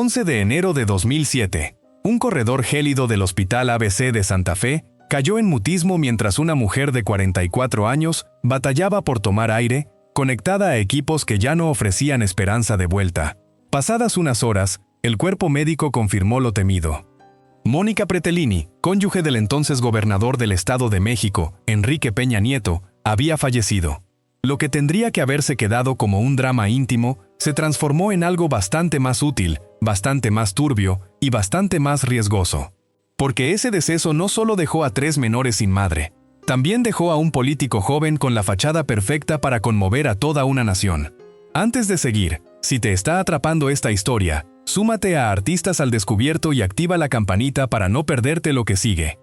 11 de enero de 2007. Un corredor gélido del Hospital ABC de Santa Fe cayó en mutismo mientras una mujer de 44 años batallaba por tomar aire, conectada a equipos que ya no ofrecían esperanza de vuelta. Pasadas unas horas, el cuerpo médico confirmó lo temido. Mónica Pretelini, cónyuge del entonces gobernador del Estado de México, Enrique Peña Nieto, había fallecido. Lo que tendría que haberse quedado como un drama íntimo se transformó en algo bastante más útil, bastante más turbio y bastante más riesgoso. Porque ese deceso no solo dejó a 3 menores sin madre, también dejó a un político joven con la fachada perfecta para conmover a toda una nación. Antes de seguir, si te está atrapando esta historia, súmate a Artistas al Descubierto y activa la campanita para no perderte lo que sigue.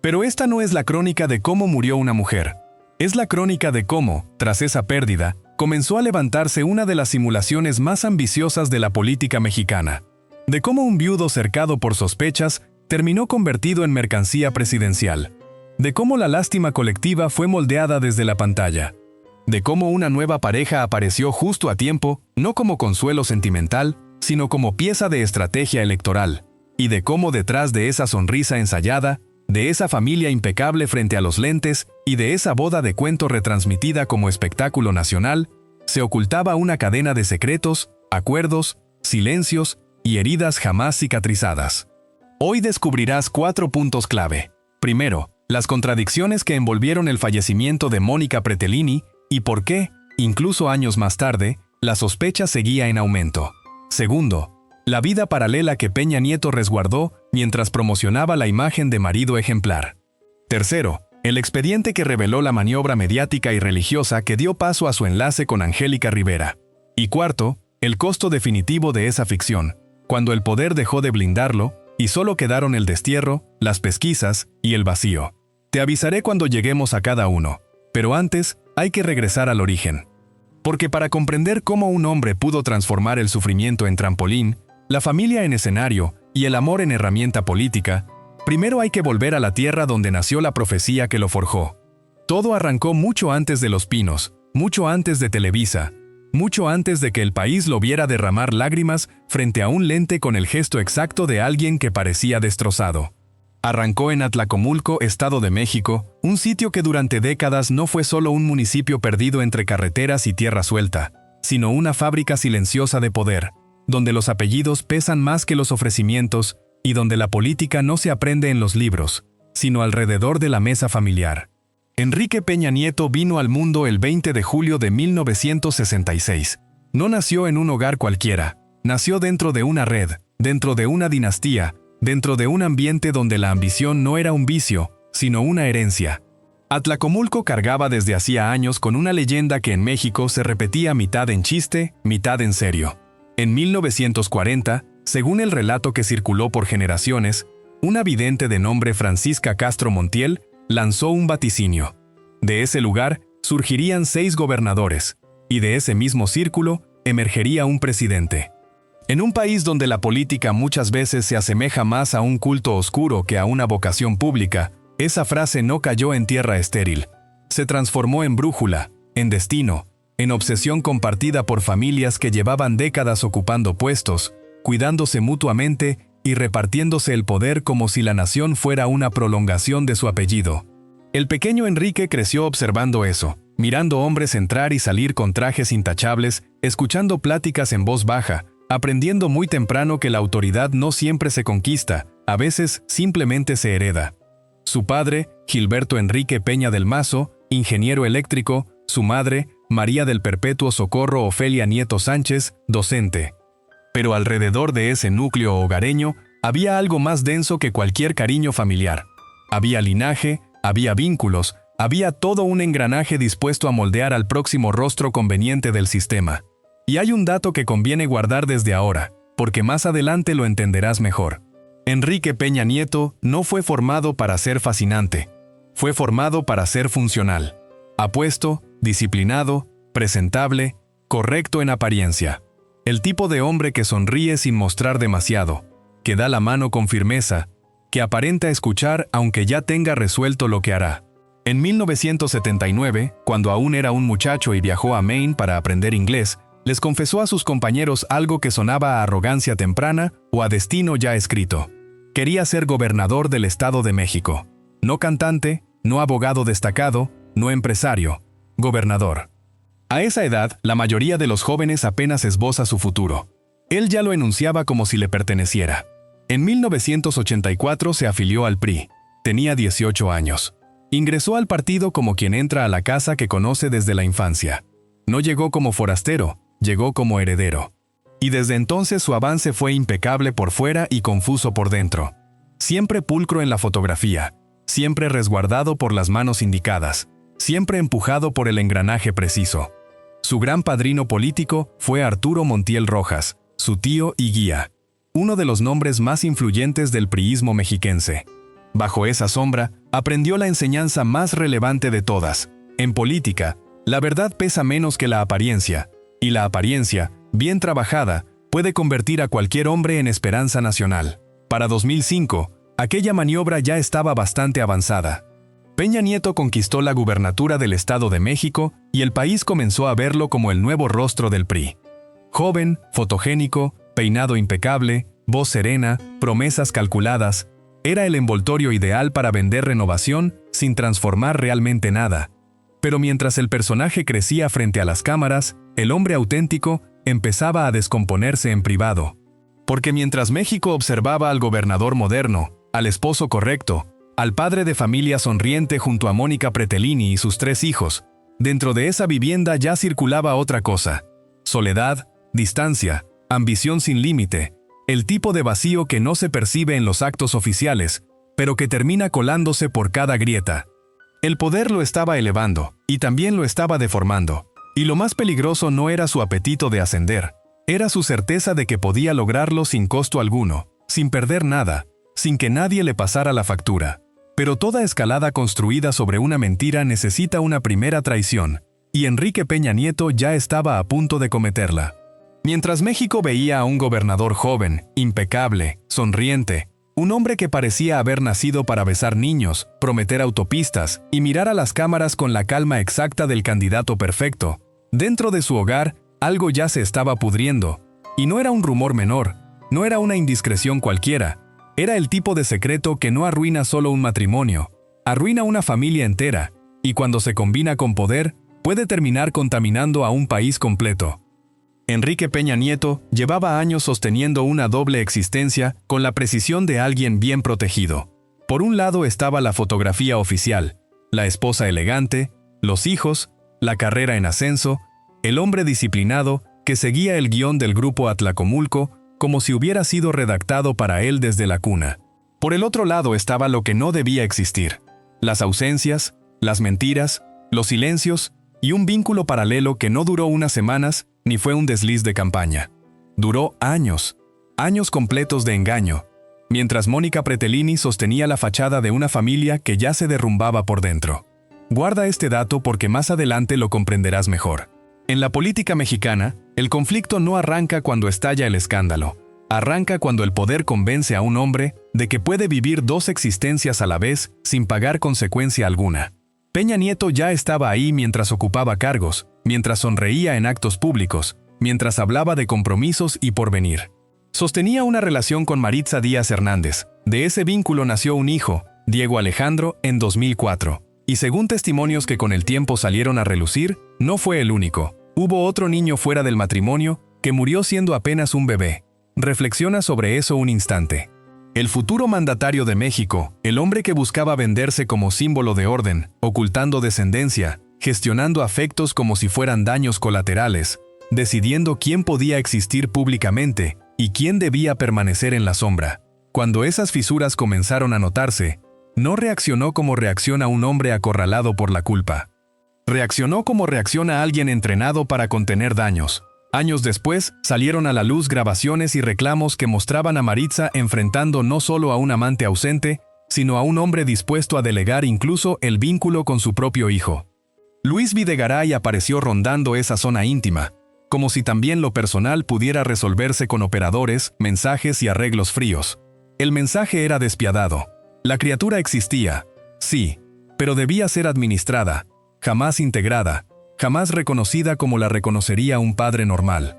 Pero esta no es la crónica de cómo murió una mujer. Es la crónica de cómo, tras esa pérdida, comenzó a levantarse una de las simulaciones más ambiciosas de la política mexicana. De cómo un viudo cercado por sospechas terminó convertido en mercancía presidencial. De cómo la lástima colectiva fue moldeada desde la pantalla. De cómo una nueva pareja apareció justo a tiempo, no como consuelo sentimental, sino como pieza de estrategia electoral. Y de cómo detrás de esa sonrisa ensayada, de esa familia impecable frente a los lentes y de esa boda de cuento retransmitida como espectáculo nacional, se ocultaba una cadena de secretos, acuerdos, silencios y heridas jamás cicatrizadas. Hoy descubrirás 4 puntos clave. Primero, las contradicciones que envolvieron el fallecimiento de Mónica Pretelini y por qué, incluso años más tarde, la sospecha seguía en aumento. Segundo, la vida paralela que Peña Nieto resguardó mientras promocionaba la imagen de marido ejemplar. Tercero, el expediente que reveló la maniobra mediática y religiosa que dio paso a su enlace con Angélica Rivera. Y cuarto, el costo definitivo de esa ficción, cuando el poder dejó de blindarlo y solo quedaron el destierro, las pesquisas y el vacío. Te avisaré cuando lleguemos a cada uno, pero antes hay que regresar al origen. Porque para comprender cómo un hombre pudo transformar el sufrimiento en trampolín, la familia en escenario y el amor en herramienta política, primero hay que volver a la tierra donde nació la profecía que lo forjó. Todo arrancó mucho antes de Los Pinos, mucho antes de Televisa, mucho antes de que el país lo viera derramar lágrimas frente a un lente con el gesto exacto de alguien que parecía destrozado. Arrancó en Atlacomulco, Estado de México, un sitio que durante décadas no fue solo un municipio perdido entre carreteras y tierra suelta, sino una fábrica silenciosa de poder, donde los apellidos pesan más que los ofrecimientos y donde la política no se aprende en los libros, sino alrededor de la mesa familiar. Enrique Peña Nieto vino al mundo el 20 de julio de 1966. No nació en un hogar cualquiera, nació dentro de una red, dentro de una dinastía, dentro de un ambiente donde la ambición no era un vicio, sino una herencia. Atlacomulco cargaba desde hacía años con una leyenda que en México se repetía mitad en chiste, mitad en serio. En 1940, según el relato que circuló por generaciones, una vidente de nombre Francisca Castro Montiel lanzó un vaticinio. De ese lugar surgirían 6 gobernadores, y de ese mismo círculo emergería un presidente. En un país donde la política muchas veces se asemeja más a un culto oscuro que a una vocación pública, esa frase no cayó en tierra estéril. Se transformó en brújula, en destino, en obsesión compartida por familias que llevaban décadas ocupando puestos, cuidándose mutuamente y repartiéndose el poder como si la nación fuera una prolongación de su apellido. El pequeño Enrique creció observando eso, mirando hombres entrar y salir con trajes intachables, escuchando pláticas en voz baja, aprendiendo muy temprano que la autoridad no siempre se conquista, a veces simplemente se hereda. Su padre, Gilberto Enrique Peña del Mazo, ingeniero eléctrico, su madre, María del Perpetuo Socorro Ofelia Nieto Sánchez, docente. Pero alrededor de ese núcleo hogareño había algo más denso que cualquier cariño familiar. Había linaje, había vínculos, había todo un engranaje dispuesto a moldear al próximo rostro conveniente del sistema. Y hay un dato que conviene guardar desde ahora, porque más adelante lo entenderás mejor. Enrique Peña Nieto no fue formado para ser fascinante, fue formado para ser funcional. Apuesto, disciplinado, presentable, correcto en apariencia. El tipo de hombre que sonríe sin mostrar demasiado, que da la mano con firmeza, que aparenta escuchar aunque ya tenga resuelto lo que hará. En 1979, cuando aún era un muchacho y viajó a Maine para aprender inglés, les confesó a sus compañeros algo que sonaba a arrogancia temprana o a destino ya escrito. Quería ser gobernador del Estado de México. No cantante, no abogado destacado, no empresario, gobernador. A esa edad, la mayoría de los jóvenes apenas esboza su futuro. Él ya lo enunciaba como si le perteneciera. En 1984 se afilió al PRI. Tenía 18 años. Ingresó al partido como quien entra a la casa que conoce desde la infancia. No llegó como forastero, llegó como heredero. Y desde entonces su avance fue impecable por fuera y confuso por dentro. Siempre pulcro en la fotografía, siempre resguardado por las manos indicadas, siempre empujado por el engranaje preciso. Su gran padrino político fue Arturo Montiel Rojas, su tío y guía, uno de los nombres más influyentes del priismo mexiquense. Bajo esa sombra, aprendió la enseñanza más relevante de todas. En política, la verdad pesa menos que la apariencia, y la apariencia, bien trabajada, puede convertir a cualquier hombre en esperanza nacional. Para 2005, aquella maniobra ya estaba bastante avanzada. Peña Nieto conquistó la gubernatura del Estado de México y el país comenzó a verlo como el nuevo rostro del PRI. Joven, fotogénico, peinado impecable, voz serena, promesas calculadas, era el envoltorio ideal para vender renovación sin transformar realmente nada. Pero mientras el personaje crecía frente a las cámaras, el hombre auténtico empezaba a descomponerse en privado. Porque mientras México observaba al gobernador moderno, al esposo correcto, al padre de familia sonriente junto a Mónica Pretelini y sus 3 hijos, dentro de esa vivienda ya circulaba otra cosa: soledad, distancia, ambición sin límite, el tipo de vacío que no se percibe en los actos oficiales, pero que termina colándose por cada grieta. El poder lo estaba elevando, y también lo estaba deformando. Y lo más peligroso no era su apetito de ascender, era su certeza de que podía lograrlo sin costo alguno, sin perder nada, sin que nadie le pasara la factura. Pero toda escalada construida sobre una mentira necesita una primera traición, y Enrique Peña Nieto ya estaba a punto de cometerla. Mientras México veía a un gobernador joven, impecable, sonriente, un hombre que parecía haber nacido para besar niños, prometer autopistas y mirar a las cámaras con la calma exacta del candidato perfecto, dentro de su hogar, algo ya se estaba pudriendo. Y no era un rumor menor, no era una indiscreción cualquiera, era el tipo de secreto que no arruina solo un matrimonio, arruina una familia entera, y cuando se combina con poder, puede terminar contaminando a un país completo. Enrique Peña Nieto llevaba años sosteniendo una doble existencia con la precisión de alguien bien protegido. Por un lado estaba la fotografía oficial, la esposa elegante, los hijos, la carrera en ascenso, el hombre disciplinado que seguía el guión del grupo Atlacomulco como si hubiera sido redactado para él desde la cuna. Por el otro lado estaba lo que no debía existir: las ausencias, las mentiras, los silencios y un vínculo paralelo que no duró unas semanas ni fue un desliz de campaña. Duró años, años completos de engaño, mientras Mónica Pretelini sostenía la fachada de una familia que ya se derrumbaba por dentro. Guarda este dato porque más adelante lo comprenderás mejor. En la política mexicana, el conflicto no arranca cuando estalla el escándalo. Arranca cuando el poder convence a un hombre de que puede vivir 2 existencias a la vez sin pagar consecuencia alguna. Peña Nieto ya estaba ahí mientras ocupaba cargos, mientras sonreía en actos públicos, mientras hablaba de compromisos y porvenir. Sostenía una relación con Maritza Díaz Hernández. De ese vínculo nació un hijo, Diego Alejandro, en 2004. Y según testimonios que con el tiempo salieron a relucir, no fue el único. Hubo otro niño fuera del matrimonio que murió siendo apenas un bebé. Reflexiona sobre eso un instante. El futuro mandatario de México, el hombre que buscaba venderse como símbolo de orden, ocultando descendencia, gestionando afectos como si fueran daños colaterales, decidiendo quién podía existir públicamente y quién debía permanecer en la sombra. Cuando esas fisuras comenzaron a notarse, no reaccionó como reacciona un hombre acorralado por la culpa. Reaccionó como reacciona alguien entrenado para contener daños. Años después, salieron a la luz grabaciones y reclamos que mostraban a Maritza enfrentando no solo a un amante ausente, sino a un hombre dispuesto a delegar incluso el vínculo con su propio hijo. Luis Videgaray apareció rondando esa zona íntima, como si también lo personal pudiera resolverse con operadores, mensajes y arreglos fríos. El mensaje era despiadado. La criatura existía, sí, pero debía ser administrada, jamás integrada. jamás reconocida como la reconocería un padre normal.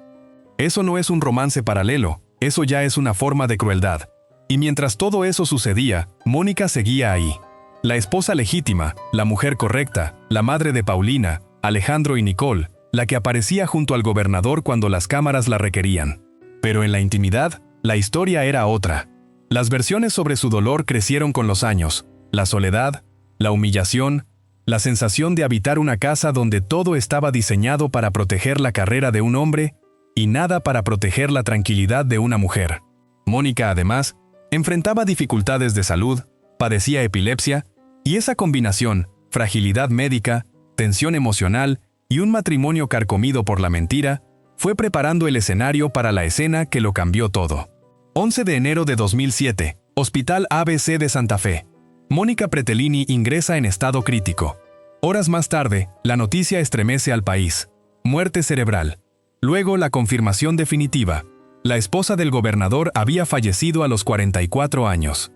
Eso no es un romance paralelo, eso ya es una forma de crueldad. Y mientras todo eso sucedía, Mónica seguía ahí. La esposa legítima, la mujer correcta, la madre de Paulina, Alejandro y Nicole, la que aparecía junto al gobernador cuando las cámaras la requerían. Pero en la intimidad, la historia era otra. Las versiones sobre su dolor crecieron con los años. La soledad, la humillación, la sensación de habitar una casa donde todo estaba diseñado para proteger la carrera de un hombre y nada para proteger la tranquilidad de una mujer. Mónica, además, enfrentaba dificultades de salud, padecía epilepsia, y esa combinación, fragilidad médica, tensión emocional y un matrimonio carcomido por la mentira, fue preparando el escenario para la escena que lo cambió todo. 11 de enero de 2007, Hospital ABC de Santa Fe. Mónica Pretelini ingresa en estado crítico. Horas más tarde, la noticia estremece al país. Muerte cerebral. Luego la confirmación definitiva. La esposa del gobernador había fallecido a los 44 años.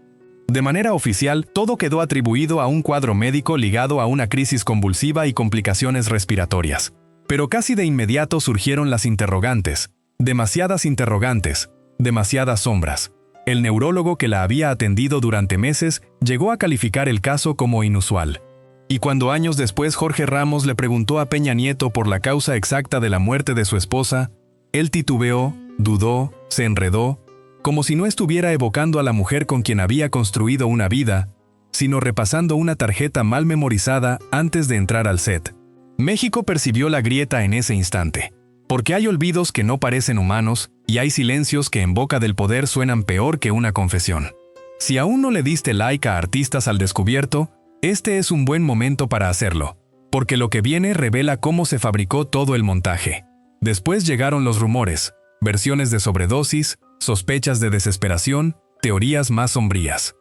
De manera oficial, todo quedó atribuido a un cuadro médico ligado a una crisis convulsiva y complicaciones respiratorias. Pero casi de inmediato surgieron las interrogantes. Demasiadas interrogantes, demasiadas sombras. El neurólogo que la había atendido durante meses llegó a calificar el caso como inusual. Y cuando años después Jorge Ramos le preguntó a Peña Nieto por la causa exacta de la muerte de su esposa, él titubeó, dudó, se enredó, como si no estuviera evocando a la mujer con quien había construido una vida, sino repasando una tarjeta mal memorizada antes de entrar al set. México percibió la grieta en ese instante, porque hay olvidos que no parecen humanos y hay silencios que en boca del poder suenan peor que una confesión. Si aún no le diste like a Artistas al Descubierto, este es un buen momento para hacerlo, porque lo que viene revela cómo se fabricó todo el montaje. Después llegaron los rumores, versiones de sobredosis, sospechas de desesperación, teorías más sombrías.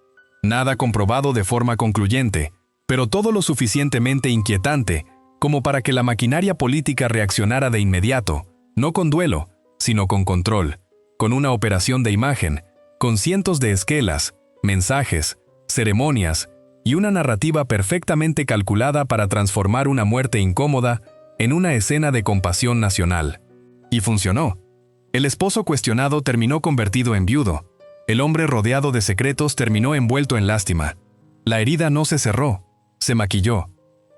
Nada comprobado de forma concluyente, pero todo lo suficientemente inquietante como para que la maquinaria política reaccionara de inmediato, no con duelo, sino con control, con una operación de imagen, con cientos de esquelas, mensajes, ceremonias y una narrativa perfectamente calculada para transformar una muerte incómoda en una escena de compasión nacional. Y funcionó. El esposo cuestionado terminó convertido en viudo. El hombre rodeado de secretos terminó envuelto en lástima. La herida no se cerró, se maquilló.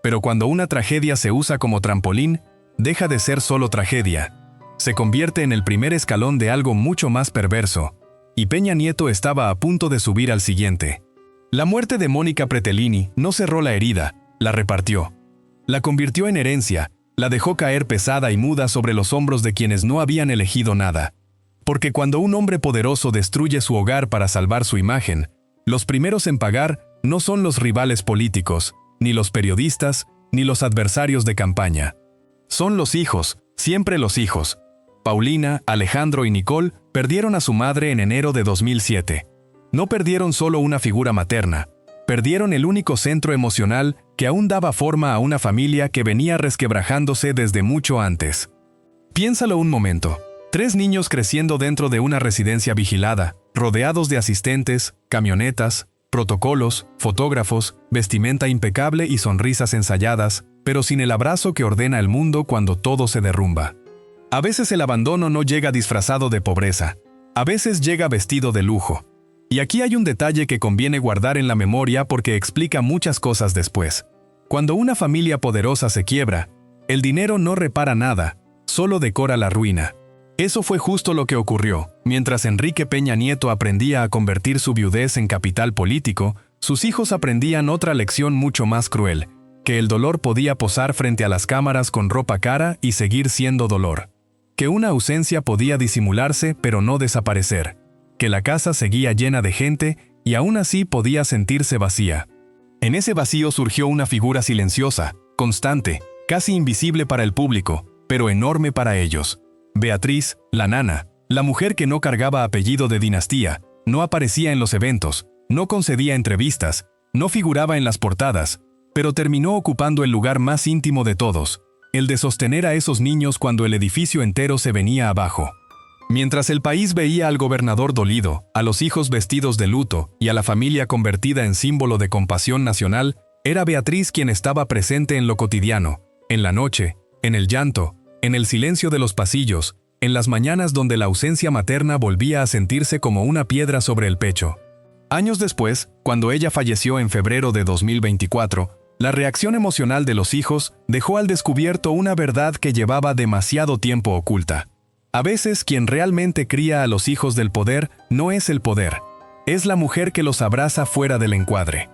Pero cuando una tragedia se usa como trampolín, deja de ser solo tragedia. Se convierte en el primer escalón de algo mucho más perverso. Y Peña Nieto estaba a punto de subir al siguiente. La muerte de Mónica Pretelini no cerró la herida, la repartió. La convirtió en herencia, la dejó caer pesada y muda sobre los hombros de quienes no habían elegido nada. Porque cuando un hombre poderoso destruye su hogar para salvar su imagen, los primeros en pagar no son los rivales políticos, ni los periodistas, ni los adversarios de campaña. Son los hijos, siempre los hijos. Paulina, Alejandro y Nicole perdieron a su madre en enero de 2007. No perdieron solo una figura materna, perdieron el único centro emocional que aún daba forma a una familia que venía resquebrajándose desde mucho antes. Piénsalo un momento. 3 niños creciendo dentro de una residencia vigilada, rodeados de asistentes, camionetas, protocolos, fotógrafos, vestimenta impecable y sonrisas ensayadas, pero sin el abrazo que ordena el mundo cuando todo se derrumba. A veces el abandono no llega disfrazado de pobreza, a veces llega vestido de lujo. Y aquí hay un detalle que conviene guardar en la memoria porque explica muchas cosas después. Cuando una familia poderosa se quiebra, el dinero no repara nada, solo decora la ruina. Eso fue justo lo que ocurrió. Mientras Enrique Peña Nieto aprendía a convertir su viudez en capital político, sus hijos aprendían otra lección mucho más cruel, que el dolor podía posar frente a las cámaras con ropa cara y seguir siendo dolor. Que una ausencia podía disimularse pero no desaparecer. Que la casa seguía llena de gente y aún así podía sentirse vacía. En ese vacío surgió una figura silenciosa, constante, casi invisible para el público, pero enorme para ellos. Beatriz, la nana, la mujer que no cargaba apellido de dinastía, no aparecía en los eventos, no concedía entrevistas, no figuraba en las portadas, pero terminó ocupando el lugar más íntimo de todos, el de sostener a esos niños cuando el edificio entero se venía abajo. Mientras el país veía al gobernador dolido, a los hijos vestidos de luto y a la familia convertida en símbolo de compasión nacional, era Beatriz quien estaba presente en lo cotidiano, en la noche, en el llanto, en el silencio de los pasillos, en las mañanas donde la ausencia materna volvía a sentirse como una piedra sobre el pecho. Años después, cuando ella falleció en febrero de 2024, la reacción emocional de los hijos dejó al descubierto una verdad que llevaba demasiado tiempo oculta. A veces, quien realmente cría a los hijos del poder no es el poder, es la mujer que los abraza fuera del encuadre.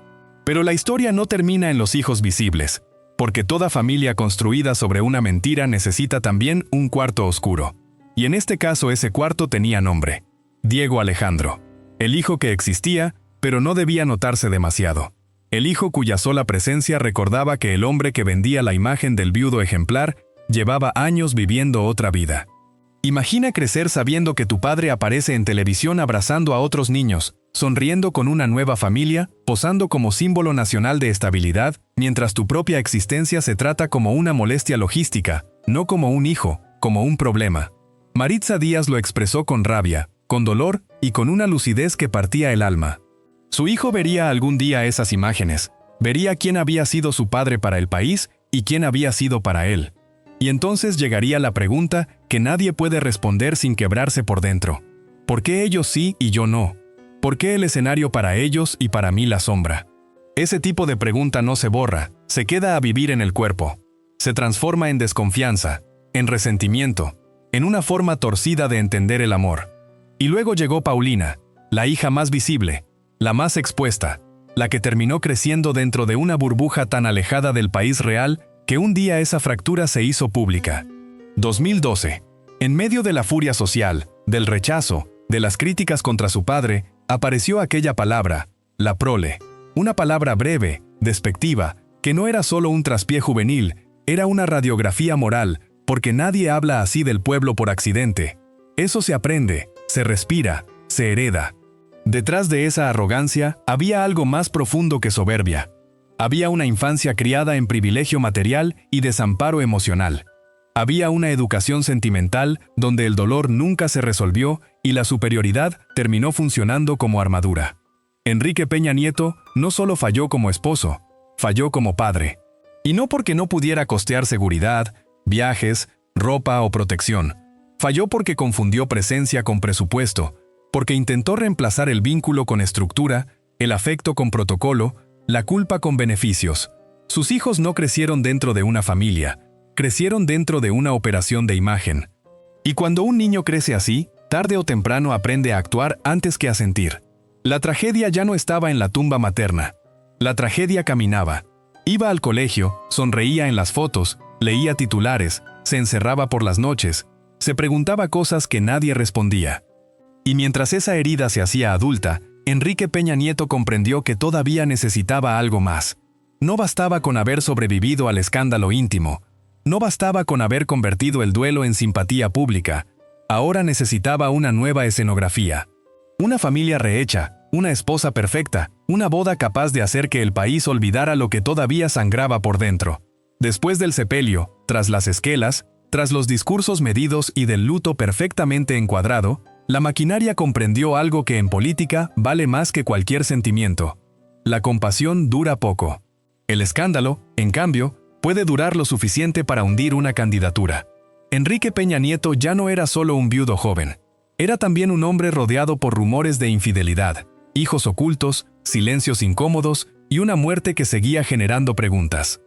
Pero la historia no termina en los hijos visibles, porque toda familia construida sobre una mentira necesita también un cuarto oscuro. Y en este caso ese cuarto tenía nombre: Diego Alejandro. El hijo que existía, pero no debía notarse demasiado. El hijo cuya sola presencia recordaba que el hombre que vendía la imagen del viudo ejemplar llevaba años viviendo otra vida. Imagina crecer sabiendo que tu padre aparece en televisión abrazando a otros niños, sonriendo con una nueva familia, posando como símbolo nacional de estabilidad, mientras tu propia existencia se trata como una molestia logística, no como un hijo, como un problema. Maritza Díaz lo expresó con rabia, con dolor y con una lucidez que partía el alma. Su hijo vería algún día esas imágenes, vería quién había sido su padre para el país y quién había sido para él. Y entonces llegaría la pregunta que nadie puede responder sin quebrarse por dentro. ¿Por qué ellos sí y yo no? ¿Por qué el escenario para ellos y para mí la sombra? Ese tipo de pregunta no se borra, se queda a vivir en el cuerpo. Se transforma en desconfianza, en resentimiento, en una forma torcida de entender el amor. Y luego llegó Paulina, la hija más visible, la más expuesta, la que terminó creciendo dentro de una burbuja tan alejada del país real que un día esa fractura se hizo pública. 2012. En medio de la furia social, del rechazo, de las críticas contra su padre, apareció aquella palabra, la prole. Una palabra breve, despectiva, que no era solo un traspié juvenil, era una radiografía moral, porque nadie habla así del pueblo por accidente. Eso se aprende, se respira, se hereda. Detrás de esa arrogancia había algo más profundo que soberbia. Había una infancia criada en privilegio material y desamparo emocional. Había una educación sentimental donde el dolor nunca se resolvió y la superioridad terminó funcionando como armadura. Enrique Peña Nieto no solo falló como esposo, falló como padre. Y no porque no pudiera costear seguridad, viajes, ropa o protección. Falló porque confundió presencia con presupuesto, porque intentó reemplazar el vínculo con estructura, el afecto con protocolo, la culpa con beneficios. Sus hijos no crecieron dentro de una familia, crecieron dentro de una operación de imagen. Y cuando un niño crece así, tarde o temprano aprende a actuar antes que a sentir. La tragedia ya no estaba en la tumba materna. La tragedia caminaba. Iba al colegio, sonreía en las fotos, leía titulares, se encerraba por las noches, se preguntaba cosas que nadie respondía. Y mientras esa herida se hacía adulta, Enrique Peña Nieto comprendió que todavía necesitaba algo más. No bastaba con haber sobrevivido al escándalo íntimo. No bastaba con haber convertido el duelo en simpatía pública. Ahora necesitaba una nueva escenografía. Una familia rehecha, una esposa perfecta, una boda capaz de hacer que el país olvidara lo que todavía sangraba por dentro. Después del sepelio, tras las esquelas, tras los discursos medidos y del luto perfectamente encuadrado, la maquinaria comprendió algo que en política vale más que cualquier sentimiento. La compasión dura poco. El escándalo, en cambio, puede durar lo suficiente para hundir una candidatura. Enrique Peña Nieto ya no era solo un viudo joven. Era también un hombre rodeado por rumores de infidelidad, hijos ocultos, silencios incómodos y una muerte que seguía generando preguntas.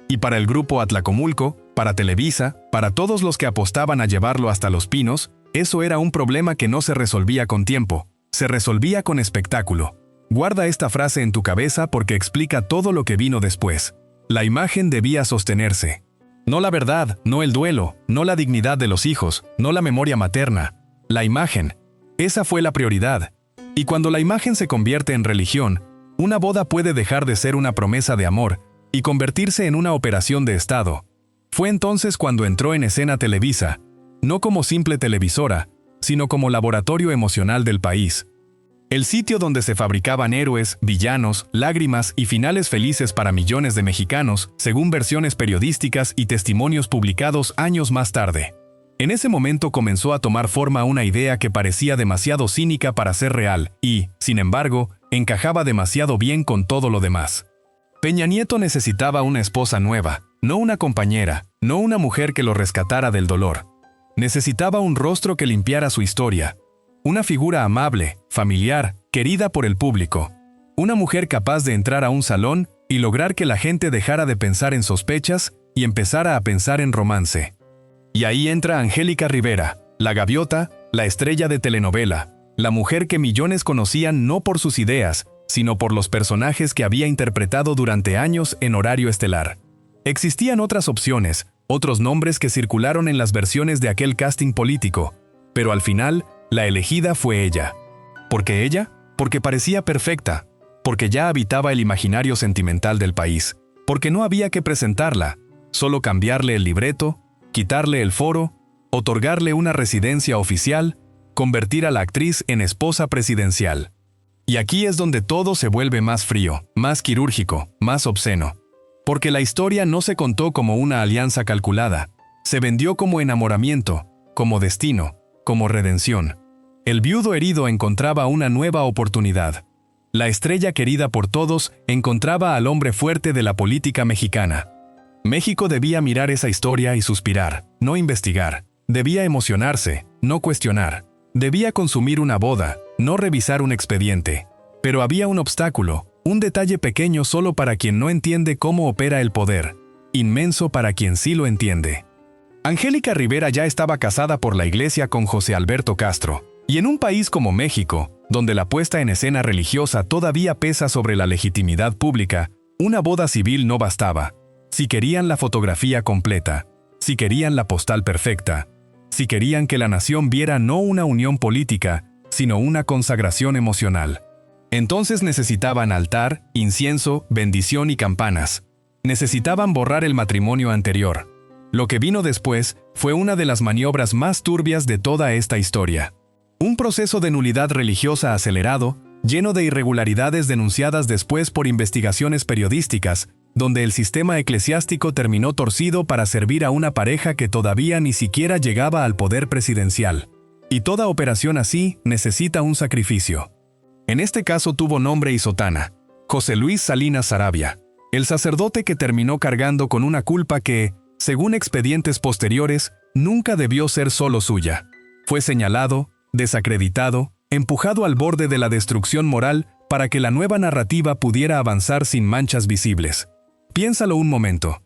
Y para el grupo Atlacomulco, para Televisa, para todos los que apostaban a llevarlo hasta Los Pinos, eso era un problema que no se resolvía con tiempo, se resolvía con espectáculo. Guarda esta frase en tu cabeza porque explica todo lo que vino después. La imagen debía sostenerse. No la verdad, no el duelo, no la dignidad de los hijos, no la memoria materna. La imagen. Esa fue la prioridad. Y cuando la imagen se convierte en religión, una boda puede dejar de ser una promesa de amor y convertirse en una operación de Estado. Fue entonces cuando entró en escena Televisa, no como simple televisora, sino como laboratorio emocional del país. El sitio donde se fabricaban héroes, villanos, lágrimas y finales felices para millones de mexicanos, según versiones periodísticas y testimonios publicados años más tarde. En ese momento comenzó a tomar forma una idea que parecía demasiado cínica para ser real y, sin embargo, encajaba demasiado bien con todo lo demás. Peña Nieto necesitaba una esposa nueva, no una compañera, no una mujer que lo rescatara del dolor. Necesitaba un rostro que limpiara su historia. Una figura amable, familiar, querida por el público. Una mujer capaz de entrar a un salón y lograr que la gente dejara de pensar en sospechas y empezara a pensar en romance. Y ahí entra Angélica Rivera, la gaviota, la estrella de telenovela, la mujer que millones conocían no por sus ideas, sino por los personajes que había interpretado durante años en horario estelar. Existían otras opciones, otros nombres que circularon en las versiones de aquel casting político, pero al final, la elegida fue ella. ¿Por qué ella? Porque parecía perfecta, porque ya habitaba el imaginario sentimental del país, porque no había que presentarla, solo cambiarle el libreto, quitarle el foro, otorgarle una residencia oficial, convertir a la actriz en esposa presidencial. Y aquí es donde todo se vuelve más frío, más quirúrgico, más obsceno. Porque la historia no se contó como una alianza calculada, se vendió como enamoramiento, como destino, como redención. El viudo herido encontraba una nueva oportunidad. La estrella querida por todos encontraba al hombre fuerte de la política mexicana. México debía mirar esa historia y suspirar, no investigar. Debía emocionarse, no cuestionar. Debía consumir una boda, no revisar un expediente. Pero había un obstáculo, un detalle pequeño solo para quien no entiende cómo opera el poder, inmenso para quien sí lo entiende. Angélica Rivera ya estaba casada por la iglesia con José Alberto Castro, y en un país como México, donde la puesta en escena religiosa todavía pesa sobre la legitimidad pública, una boda civil no bastaba. Si querían la fotografía completa, si querían la postal perfecta, si querían que la nación viera no una unión política, sino una consagración emocional. Entonces necesitaban altar, incienso, bendición y campanas. Necesitaban borrar el matrimonio anterior. Lo que vino después fue una de las maniobras más turbias de toda esta historia. Un proceso de nulidad religiosa acelerado, lleno de irregularidades denunciadas después por investigaciones periodísticas, donde el sistema eclesiástico terminó torcido para servir a una pareja que todavía ni siquiera llegaba al poder presidencial. Y toda operación así necesita un sacrificio. En este caso tuvo nombre y sotana: José Luis Salinas Saravia, el sacerdote que terminó cargando con una culpa que, según expedientes posteriores, nunca debió ser solo suya. Fue señalado, desacreditado, empujado al borde de la destrucción moral para que la nueva narrativa pudiera avanzar sin manchas visibles. Piénsalo un momento.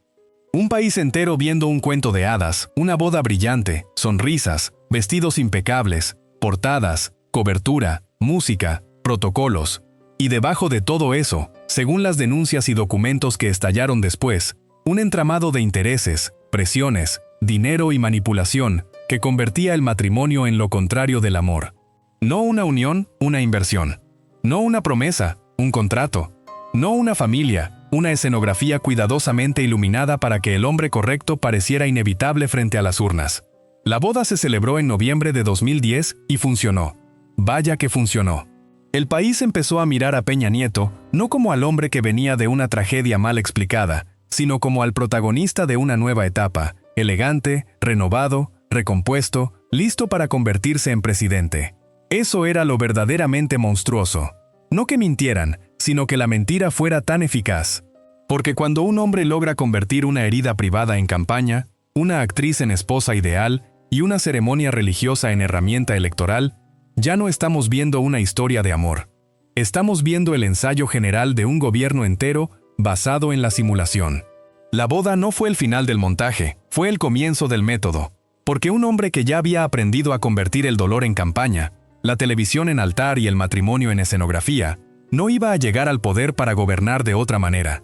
Un país entero viendo un cuento de hadas, una boda brillante, sonrisas, vestidos impecables, portadas, cobertura, música, protocolos. Y debajo de todo eso, según las denuncias y documentos que estallaron después, un entramado de intereses, presiones, dinero y manipulación que convertía el matrimonio en lo contrario del amor. No una unión, una inversión. No una promesa, un contrato. No una familia, una escenografía cuidadosamente iluminada para que el hombre correcto pareciera inevitable frente a las urnas. La boda se celebró en noviembre de 2010 y funcionó. Vaya que funcionó. El país empezó a mirar a Peña Nieto no como al hombre que venía de una tragedia mal explicada, sino como al protagonista de una nueva etapa, elegante, renovado, recompuesto, listo para convertirse en presidente. Eso era lo verdaderamente monstruoso. No que mintieran, sino que la mentira fuera tan eficaz. Porque cuando un hombre logra convertir una herida privada en campaña, una actriz en esposa ideal y una ceremonia religiosa en herramienta electoral, ya no estamos viendo una historia de amor. Estamos viendo el ensayo general de un gobierno entero basado en la simulación. La boda no fue el final del montaje, fue el comienzo del método. Porque un hombre que ya había aprendido a convertir el dolor en campaña, la televisión en altar y el matrimonio en escenografía, no iba a llegar al poder para gobernar de otra manera.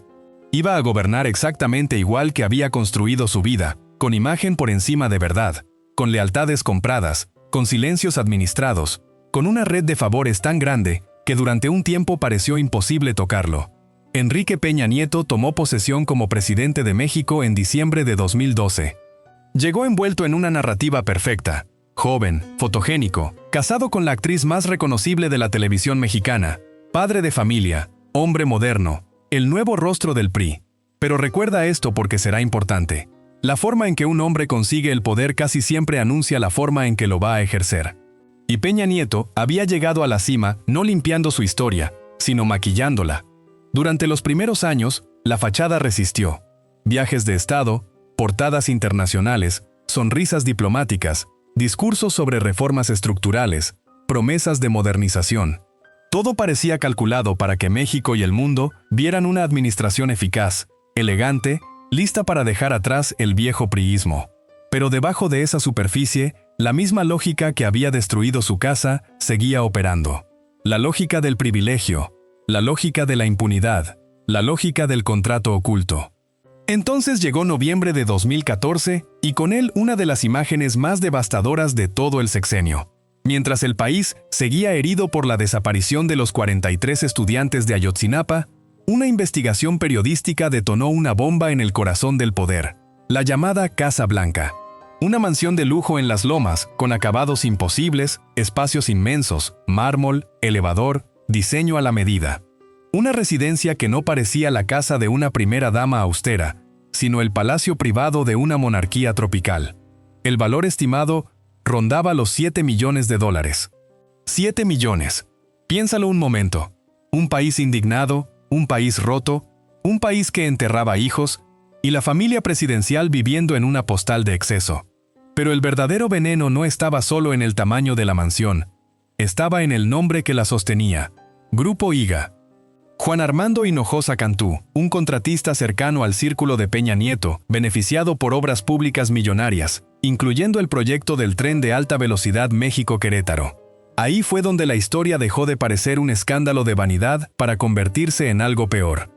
Iba a gobernar exactamente igual que había construido su vida, con imagen por encima de verdad, con lealtades compradas, con silencios administrados, con una red de favores tan grande que durante un tiempo pareció imposible tocarlo. Enrique Peña Nieto tomó posesión como presidente de México en diciembre de 2012. Llegó envuelto en una narrativa perfecta, joven, fotogénico, casado con la actriz más reconocible de la televisión mexicana, padre de familia, hombre moderno, el nuevo rostro del PRI. Pero recuerda esto porque será importante. La forma en que un hombre consigue el poder casi siempre anuncia la forma en que lo va a ejercer. Y Peña Nieto había llegado a la cima no limpiando su historia, sino maquillándola. Durante los primeros años, La fachada resistió. Viajes de Estado, portadas internacionales, sonrisas diplomáticas, discursos sobre reformas estructurales, promesas de modernización. Todo parecía calculado para que México y el mundo vieran una administración eficaz, elegante, lista para dejar atrás el viejo priismo. Pero debajo de esa superficie, la misma lógica que había destruido su casa seguía operando. La lógica del privilegio, la lógica de la impunidad, la lógica del contrato oculto. Entonces llegó noviembre de 2014 y con él una de las imágenes más devastadoras de todo el sexenio. Mientras el país seguía herido por la desaparición de los 43 estudiantes de Ayotzinapa, una investigación periodística detonó una bomba en el corazón del poder, la llamada Casa Blanca. Una mansión de lujo en las lomas, con acabados imposibles, espacios inmensos, mármol, elevador, diseño a la medida. Una residencia que no parecía la casa de una primera dama austera, sino el palacio privado de una monarquía tropical. El valor estimado rondaba los $7 millones. $7 millones. Piénsalo un momento. Un país indignado, un país roto, un país que enterraba hijos, y la familia presidencial viviendo en una postal de exceso. Pero el verdadero veneno no estaba solo en el tamaño de la mansión, estaba en el nombre que la sostenía: Grupo IGA. Juan Armando Hinojosa Cantú, un contratista cercano al círculo de Peña Nieto, beneficiado por obras públicas millonarias, incluyendo el proyecto del tren de alta velocidad México-Querétaro. Ahí fue donde la historia dejó de parecer un escándalo de vanidad para convertirse en algo peor.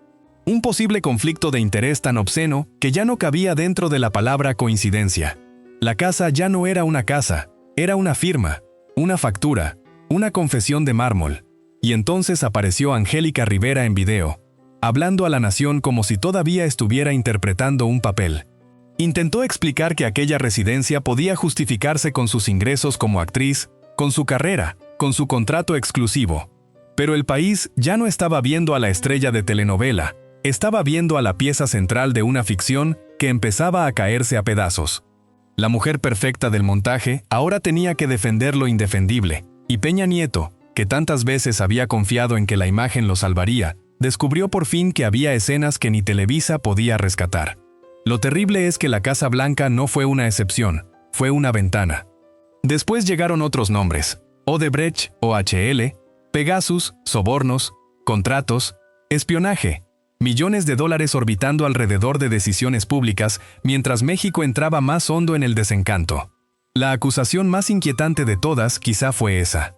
Un posible conflicto de interés tan obsceno que ya no cabía dentro de la palabra coincidencia. La casa ya no era una casa, era una firma, una factura, una confesión de mármol. Y entonces apareció Angélica Rivera en video, hablando a la nación como si todavía estuviera interpretando un papel. Intentó explicar que aquella residencia podía justificarse con sus ingresos como actriz, con su carrera, con su contrato exclusivo. Pero el país ya no estaba viendo a la estrella de telenovela, estaba viendo a la pieza central de una ficción que empezaba a caerse a pedazos. La mujer perfecta del montaje ahora tenía que defender lo indefendible, y Peña Nieto, que tantas veces había confiado en que la imagen lo salvaría, descubrió por fin que había escenas que ni Televisa podía rescatar. Lo terrible es que la Casa Blanca no fue una excepción, fue una ventana. Después llegaron otros nombres: Odebrecht, OHL, Pegasus, sobornos, contratos, espionaje, millones de dólares orbitando alrededor de decisiones públicas mientras México entraba más hondo en el desencanto. La acusación más inquietante de todas quizá fue esa.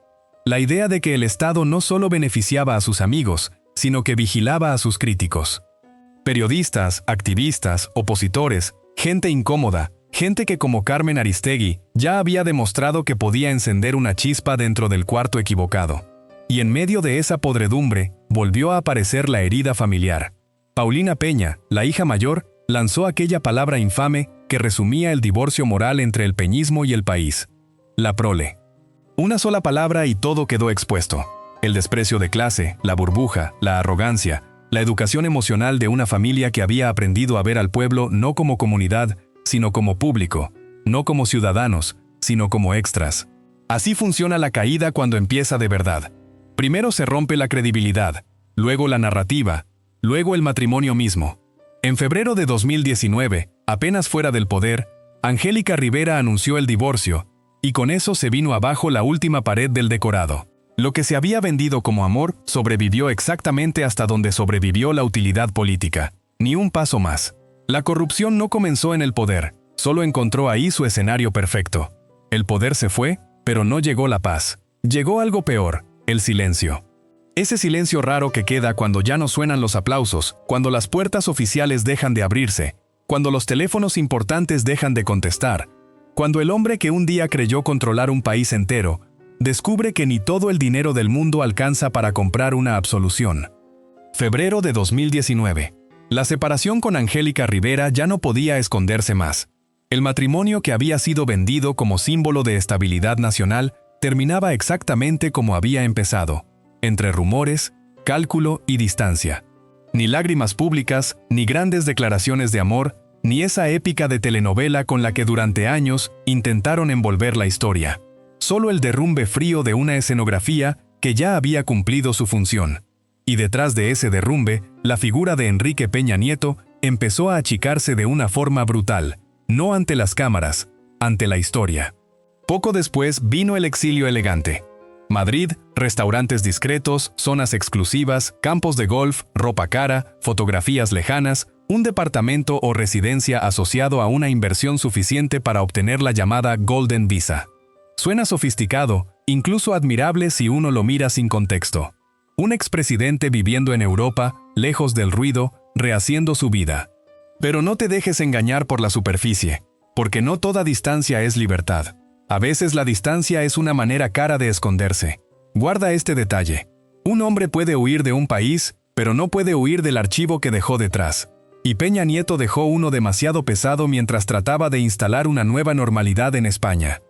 La idea de que el Estado no solo beneficiaba a sus amigos, sino que vigilaba a sus críticos. Periodistas, activistas, opositores, gente incómoda, gente que como Carmen Aristegui ya había demostrado que podía encender una chispa dentro del cuarto equivocado. Y en medio de esa podredumbre, volvió a aparecer la herida familiar. Paulina Peña, la hija mayor, lanzó aquella palabra infame que resumía el divorcio moral entre el peñismo y el país: la prole. Una sola palabra y todo quedó expuesto. El desprecio de clase, la burbuja, la arrogancia, la educación emocional de una familia que había aprendido a ver al pueblo no como comunidad, sino como público, no como ciudadanos, sino como extras. Así funciona la caída cuando empieza de verdad. Primero se rompe la credibilidad, luego la narrativa, luego el matrimonio mismo. En febrero de 2019, apenas fuera del poder, Angélica Rivera anunció el divorcio, y con eso se vino abajo la última pared del decorado. Lo que se había vendido como amor sobrevivió exactamente hasta donde sobrevivió la utilidad política. Ni un paso más. La corrupción no comenzó en el poder, solo encontró ahí su escenario perfecto. El poder se fue, pero no llegó la paz. Llegó algo peor: el silencio. Ese silencio raro que queda cuando ya no suenan los aplausos, cuando las puertas oficiales dejan de abrirse, cuando los teléfonos importantes dejan de contestar, cuando el hombre que un día creyó controlar un país entero, descubre que ni todo el dinero del mundo alcanza para comprar una absolución. Febrero de 2019. La separación con Angélica Rivera ya no podía esconderse más. El matrimonio que había sido vendido como símbolo de estabilidad nacional terminaba exactamente como había empezado, entre rumores, cálculo y distancia. Ni lágrimas públicas, ni grandes declaraciones de amor, ni esa épica de telenovela con la que durante años intentaron envolver la historia. Solo el derrumbe frío de una escenografía que ya había cumplido su función. Y detrás de ese derrumbe, la figura de Enrique Peña Nieto empezó a achicarse de una forma brutal, no ante las cámaras, ante la historia. Poco después vino el exilio elegante. Madrid, restaurantes discretos, zonas exclusivas, campos de golf, ropa cara, fotografías lejanas, un departamento o residencia asociado a una inversión suficiente para obtener la llamada Golden Visa. Suena sofisticado, incluso admirable si uno lo mira sin contexto. Un expresidente viviendo en Europa, lejos del ruido, rehaciendo su vida. Pero no te dejes engañar por la superficie, porque no toda distancia es libertad. A veces la distancia es una manera cara de esconderse. Guarda este detalle. Un hombre puede huir de un país, pero no puede huir del archivo que dejó detrás. Y Peña Nieto dejó uno demasiado pesado mientras trataba de instalar una nueva normalidad en España.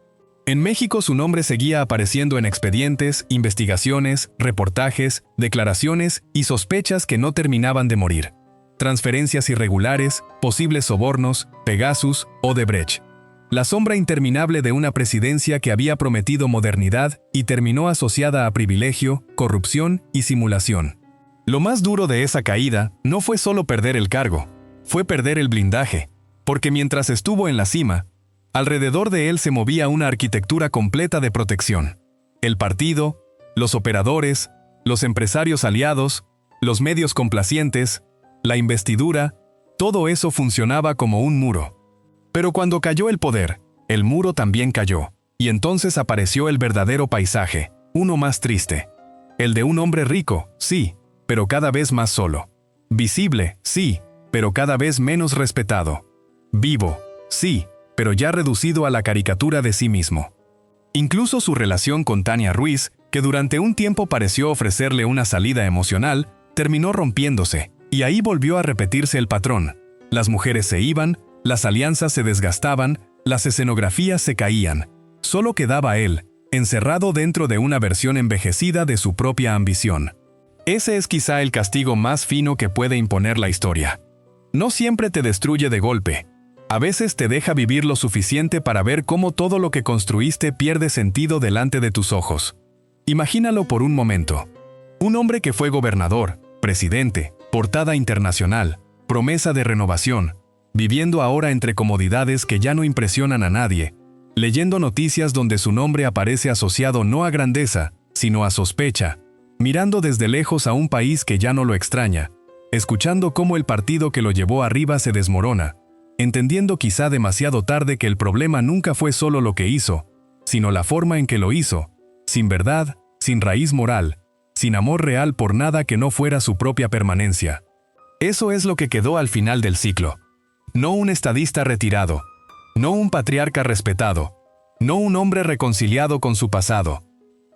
En México su nombre seguía apareciendo en expedientes, investigaciones, reportajes, declaraciones y sospechas que no terminaban de morir. Transferencias irregulares, posibles sobornos, Pegasus, Odebrecht. La sombra interminable de una presidencia que había prometido modernidad y terminó asociada a privilegio, corrupción y simulación. Lo más duro de esa caída no fue solo perder el cargo, fue perder el blindaje, porque mientras estuvo en la cima, alrededor de él se movía una arquitectura completa de protección. El partido, los operadores, los empresarios aliados, los medios complacientes, la investidura, todo eso funcionaba como un muro. Pero cuando cayó el poder, el muro también cayó, y entonces apareció el verdadero paisaje, uno más triste. El de un hombre rico, sí, pero cada vez más solo. Visible, sí, pero cada vez menos respetado. Vivo, sí, pero ya reducido a la caricatura de sí mismo. Incluso su relación con Tania Ruiz, que durante un tiempo pareció ofrecerle una salida emocional, terminó rompiéndose, y ahí volvió a repetirse el patrón. Las mujeres se iban, las alianzas se desgastaban, las escenografías se caían. Solo quedaba él, encerrado dentro de una versión envejecida de su propia ambición. Ese es quizá el castigo más fino que puede imponer la historia. No siempre te destruye de golpe. A veces te deja vivir lo suficiente para ver cómo todo lo que construiste pierde sentido delante de tus ojos. Imagínalo por un momento. Un hombre que fue gobernador, presidente, portada internacional, promesa de renovación, viviendo ahora entre comodidades que ya no impresionan a nadie, leyendo noticias donde su nombre aparece asociado no a grandeza, sino a sospecha, mirando desde lejos a un país que ya no lo extraña, escuchando cómo el partido que lo llevó arriba se desmorona, entendiendo quizá demasiado tarde que el problema nunca fue solo lo que hizo, sino la forma en que lo hizo, sin verdad, sin raíz moral, sin amor real por nada que no fuera su propia permanencia. Eso es lo que quedó al final del ciclo. No un estadista retirado, no un patriarca respetado, no un hombre reconciliado con su pasado.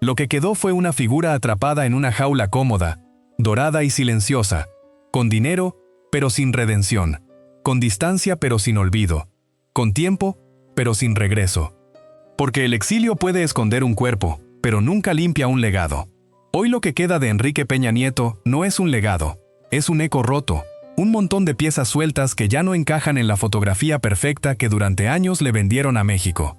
Lo que quedó fue una figura atrapada en una jaula cómoda, dorada y silenciosa, con dinero, pero sin redención, con distancia pero sin olvido, con tiempo, pero sin regreso. Porque el exilio puede esconder un cuerpo, pero nunca limpia un legado. Hoy lo que queda de Enrique Peña Nieto no es un legado, es un eco roto. Un montón de piezas sueltas que ya no encajan en la fotografía perfecta que durante años le vendieron a México.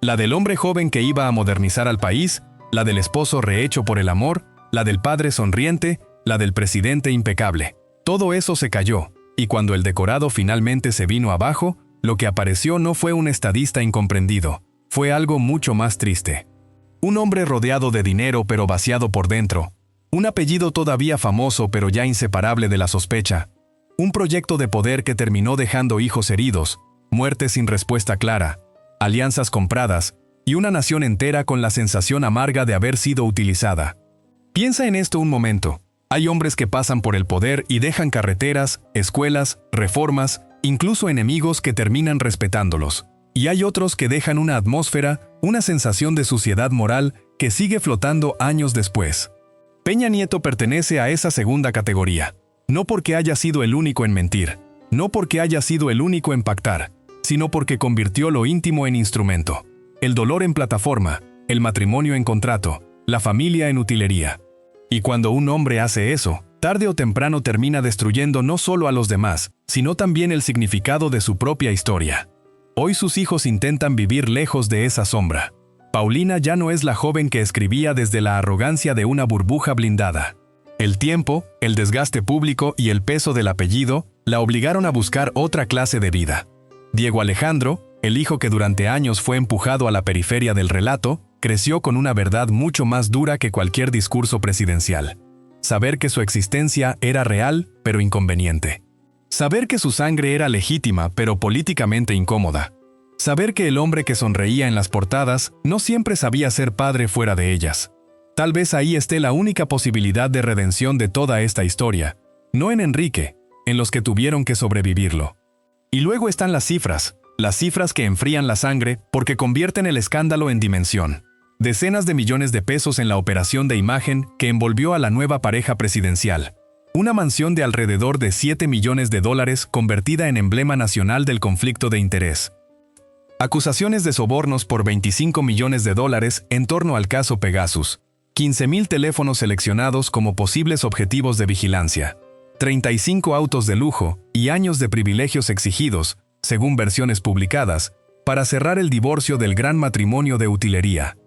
La del hombre joven que iba a modernizar al país, la del esposo rehecho por el amor, la del padre sonriente, la del presidente impecable. Todo eso se cayó, y cuando el decorado finalmente se vino abajo, lo que apareció no fue un estadista incomprendido, fue algo mucho más triste. Un hombre rodeado de dinero pero vaciado por dentro. Un apellido todavía famoso pero ya inseparable de la sospecha. Un proyecto de poder que terminó dejando hijos heridos, muertes sin respuesta clara, alianzas compradas y una nación entera con la sensación amarga de haber sido utilizada. Piensa en esto un momento. Hay hombres que pasan por el poder y dejan carreteras, escuelas, reformas, incluso enemigos que terminan respetándolos. Y hay otros que dejan una atmósfera, una sensación de suciedad moral que sigue flotando años después. Peña Nieto pertenece a esa segunda categoría. No porque haya sido el único en mentir, no porque haya sido el único en pactar, sino porque convirtió lo íntimo en instrumento, el dolor en plataforma, el matrimonio en contrato, la familia en utilería. Y cuando un hombre hace eso, tarde o temprano termina destruyendo no solo a los demás, sino también el significado de su propia historia. Hoy sus hijos intentan vivir lejos de esa sombra. Paulina ya no es la joven que escribía desde la arrogancia de una burbuja blindada. El tiempo, el desgaste público y el peso del apellido la obligaron a buscar otra clase de vida. Diego Alejandro, el hijo que durante años fue empujado a la periferia del relato, creció con una verdad mucho más dura que cualquier discurso presidencial. Saber que su existencia era real, pero inconveniente. Saber que su sangre era legítima, pero políticamente incómoda. Saber que el hombre que sonreía en las portadas no siempre sabía ser padre fuera de ellas. Tal vez ahí esté la única posibilidad de redención de toda esta historia. No en Enrique, en los que tuvieron que sobrevivirlo. Y luego están las cifras que enfrían la sangre porque convierten el escándalo en dimensión. Decenas de millones de pesos en la operación de imagen que envolvió a la nueva pareja presidencial. Una mansión de alrededor de $7 millones convertida en emblema nacional del conflicto de interés. Acusaciones de sobornos por $25 millones en torno al caso Pegasus. 15.000 teléfonos seleccionados como posibles objetivos de vigilancia. 35 autos de lujo y años de privilegios exigidos, según versiones publicadas, para cerrar el divorcio del gran matrimonio de utilería.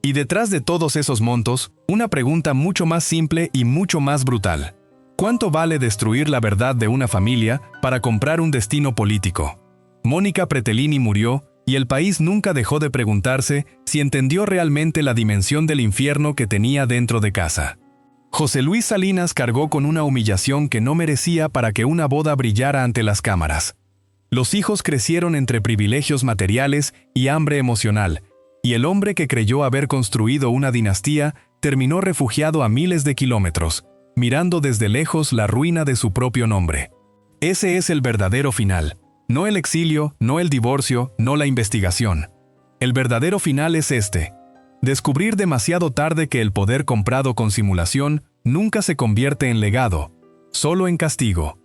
Y detrás de todos esos montos, una pregunta mucho más simple y mucho más brutal. ¿Cuánto vale destruir la verdad de una familia para comprar un destino político? Mónica Pretelini murió, y el país nunca dejó de preguntarse si entendió realmente la dimensión del infierno que tenía dentro de casa. José Luis Salinas cargó con una humillación que no merecía para que una boda brillara ante las cámaras. Los hijos crecieron entre privilegios materiales y hambre emocional, y el hombre que creyó haber construido una dinastía terminó refugiado a miles de kilómetros, mirando desde lejos la ruina de su propio nombre. Ese es el verdadero final. No el exilio, no el divorcio, no la investigación. El verdadero final es este. Descubrir demasiado tarde que el poder comprado con simulación nunca se convierte en legado, solo en castigo.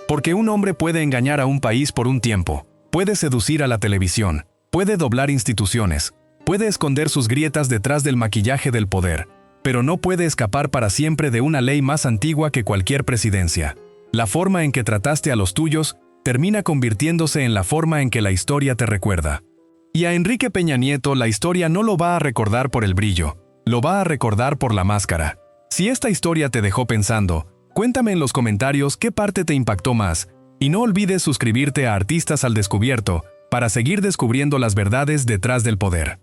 Porque un hombre puede engañar a un país por un tiempo, puede seducir a la televisión, puede doblar instituciones, puede esconder sus grietas detrás del maquillaje del poder, pero no puede escapar para siempre de una ley más antigua que cualquier presidencia. La forma en que trataste a los tuyos termina convirtiéndose en la forma en que la historia te recuerda. Y a Enrique Peña Nieto la historia no lo va a recordar por el brillo, lo va a recordar por la máscara. Si esta historia te dejó pensando, cuéntame en los comentarios qué parte te impactó más, y no olvides suscribirte a Artistas al Descubierto para seguir descubriendo las verdades detrás del poder.